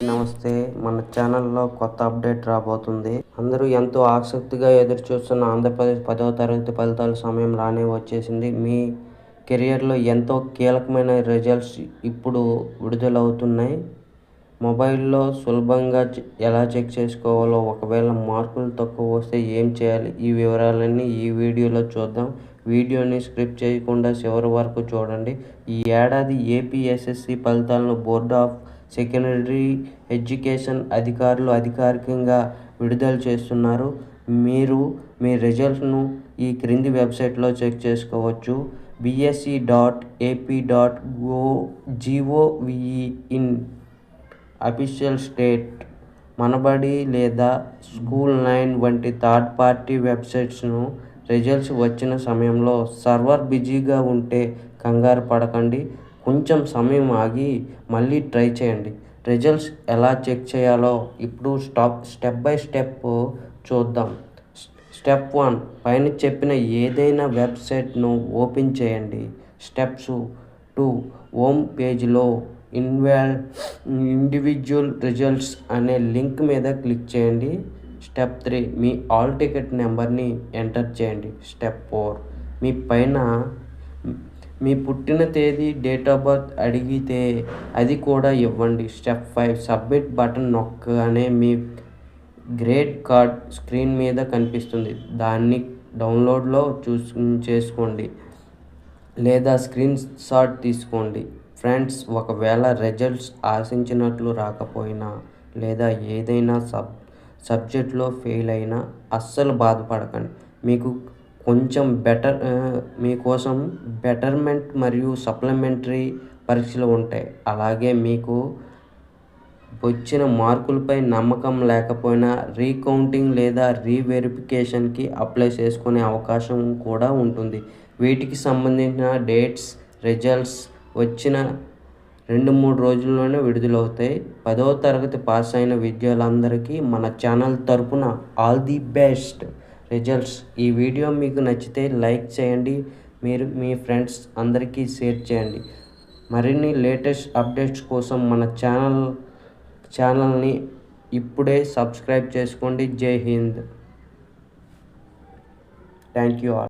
నమస్తే. మన ఛానల్లో కొత్త అప్డేట్ రాబోతుంది. అందరూ ఎంతో ఆసక్తిగా ఎదురుచూస్తున్న ఆంధ్రప్రదేశ్ 10వ తరగతి ఫలితాల సమయం రానే వచ్చేసింది. మీ కెరియర్లో ఎంతో కీలకమైన రిజల్ట్స్ ఇప్పుడు విడుదలవుతున్నాయి. మొబైల్లో సులభంగా ఎలా చెక్ చేసుకోవాలో, ఒకవేళ మార్కులు తక్కువ వస్తే ఏం చేయాలి, ఈ వివరాలన్నీ ఈ వీడియోలో చూద్దాం. వీడియోని స్కిప్ చేయకుండా చివరి వరకు చూడండి. ఈ ఏడాది ఏపీ ఎస్ఎస్సి ఫలితాలను బోర్డ్ ఆఫ్ సెకండరీ ఎడ్యుకేషన్ అధికారులు అధికారికంగా విడుదల చేస్తున్నారు. మీరు మీ రిజల్ట్ను ఈ క్రింది వెబ్సైట్లో చెక్ చేసుకోవచ్చు. bsc.ap.gov ఇన్ అఫీషియల్ స్టేట్, మనబడి లేదా స్కూల్9 వంటి థర్డ్ పార్టీ వెబ్సైట్స్ను. రిజల్ట్స్ వచ్చిన సమయంలో సర్వర్ బిజీగా ఉంటే కంగారు పడకండి. కొంచెం సమయం ఆగి మళ్ళీ ట్రై చేయండి. రిజల్ట్స్ ఎలా చెక్ చేయాలో ఇప్పుడు స్టెప్ బై స్టెప్ చూద్దాం. స్టెప్ 1, పైన చెప్పిన ఏదైనా వెబ్సైట్ను ఓపెన్ చేయండి. స్టెప్స్ 2, హోమ్ పేజ్లో ఇండివిజువల్ రిజల్ట్స్ అనే లింక్ మీద క్లిక్ చేయండి. స్టెప్ 3, మీ హాల్ టికెట్ నెంబర్ని ఎంటర్ చేయండి. స్టెప్ 4, మీ పుట్టిన తేదీ, డేట్ ఆఫ్ బర్త్ అడిగితే అది కూడా ఇవ్వండి. స్టెప్ 5, సబ్మిట్ బటన్ నొక్కగానే మీ గ్రేడ్ కార్డ్ స్క్రీన్ మీద కనిపిస్తుంది. దాన్ని డౌన్లోడ్లో చేసుకోండి లేదా స్క్రీన్ షాట్ తీసుకోండి. ఫ్రెండ్స్, ఒకవేళ రిజల్ట్స్ ఆశించినట్లు రాకపోయినా లేదా ఏదైనా సబ్జెక్ట్లో ఫెయిల్ అయినా అస్సలు బాధపడకండి. మీకోసం బెటర్మెంట్ మరియు సప్లిమెంటరీ పరీక్షలు ఉంటాయి. అలాగే మీకు వచ్చిన మార్కులపై నమ్మకం లేకపోయినా రీకౌంటింగ్ లేదా రీవెరిఫికేషన్కి అప్లై చేసుకునే అవకాశం కూడా ఉంటుంది. వీటికి సంబంధించిన డేట్స్, రిజల్ట్స్ వచ్చిన 2-3 రోజుల్లోనే విడుదలవుతాయి. 10వ తరగతి పాస్ అయిన విద్యార్థులందరికీ మన ఛానల్ తరపున ఆల్ ది బెస్ట్. రిజల్ట్స్ ఈ వీడియో మీకు నచ్చితే లైక్ చేయండి. మీరు మీ ఫ్రెండ్స్ అందరికీ షేర్ చేయండి. మరిన్ని లేటెస్ట్ అప్డేట్స్ కోసం మన ఛానల్ని ఇప్పుడే సబ్స్క్రైబ్ చేసుకోండి. జై హింద్. Thank you all.